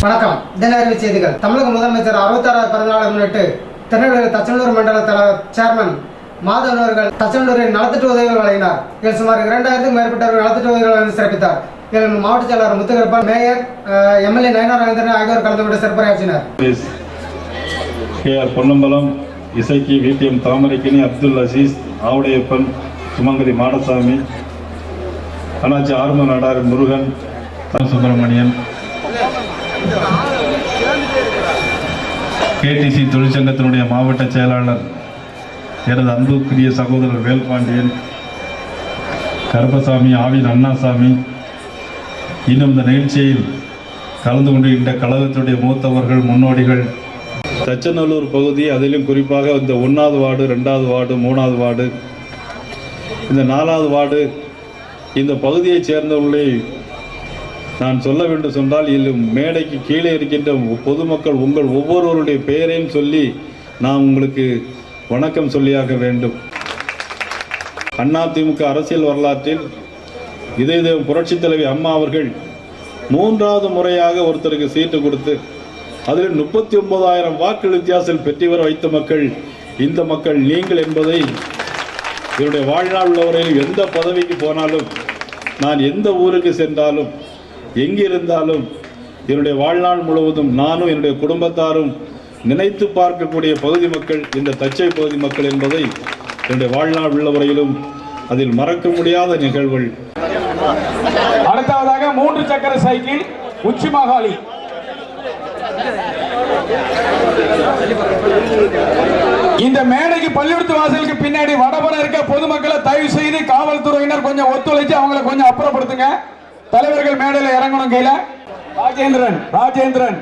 வணக்கம். தின அறிவு செய்திகள். தமிழக முதலமைச்சர் 66வது பிறந்தநாளை முன்னிட்டு திருநெல்வேலி தச்சனூர் மண்டல சேர்மன் மாதவன் அவர்கள் தச்சனூரில் நலத்திட்ட உதவிகள் வழங்கினார். இதில் சுமார் 2000க்கும் மேற்பட்டவர்கள் நலத்திட்ட உதவிகள் வழங்கி சிறப்பித்தார். இதில் மாவட்ட செயலாளர் முத்துகருப்பன், மேயர், எம்எல்ஏ நயனார் ரவீந்திரன் ஆகியோர் கலந்து கொண்டு சிறப்புரையாற்றினர். பொன்னம்பலம், இசைக்கு விடிஎம் தாமரைக்கினி, அப்துல் அசீஸ், ஆவுடையப்பன், சுமங்கலி மாடசாமி, அண்ணாச்சி ஆர்ம நாடார் முருகன், சுப்பிரமணியன், கேடிசி தொழிற்சங்கத்தினுடைய மாவட்ட செயலாளர் எனது அன்புக்குரிய சகோதரர் வேல்பாண்டியன், கருப்பசாமி, ஆவின் அண்ணாசாமி, இன்னும் இந்த நிகழ்ச்சியில் கலந்து கொண்டிருக்கின்ற கழகத்துடைய மூத்தவர்கள், முன்னோடிகள், தச்சநல்லூர் பகுதி, அதிலும் குறிப்பாக இந்த 1வது வார்டு, 2வது வார்டு, 3வது வார்டு, இந்த 4வது வார்டு, இந்த பகுதியைச் சேர்ந்தவர்களை நான் சொல்ல வேண்டும் சொன்னால், இதில் மேடைக்கு கீழே இருக்கின்ற பொதுமக்கள் உங்கள் ஒவ்வொருவருடைய பெயரையும் சொல்லி நான் உங்களுக்கு வணக்கம் சொல்லியாக வேண்டும். அதிமுக அரசியல் வரலாற்றில் இதே புரட்சித் தலைவி அம்மா அவர்கள் 3வது முறையாக ஒருத்தருக்கு சீட்டு கொடுத்து அதில் 39,000 வாக்கு வித்தியாசத்தில் பெற்றி வர வைத்த மக்கள் இந்த மக்கள் நீங்கள் என்பதை என்னுடைய வாழ்நாள் உள்ளவரையில் எந்த பதவிக்கு போனாலும், நான் எந்த ஊருக்கு சென்றாலும், எங்கிருந்தாலும் என்னுடைய வாழ்நாள் முழுவதும் நானும் என்னுடைய குடும்பத்தாரும் நினைத்து பார்க்கக்கூடிய பகுதி மக்கள் இந்த தச்சை பகுதி மக்கள் என்பதை என்னுடைய வாழ்நாள் உள்ளவரையிலும் அதில் மறக்க முடியாத நிகழ்வுகள். அடுத்ததாக 3 சக்கர சைக்கிள் உச்சி மாகாளி. இந்த மேடைக்கு பள்ளிக்கூடத்து வாசலுக்கு பின்னாடி வடபுறம் இருக்க பொதுமக்களை தயவு செய்து காவல்துறையினர் கொஞ்சம் ஒத்துழைச்சு அவங்களை கொஞ்சம் அப்புறப்படுத்துங்க. தலைவர்கள் மேடையில் இறங்கணும். கையில ராஜேந்திரன்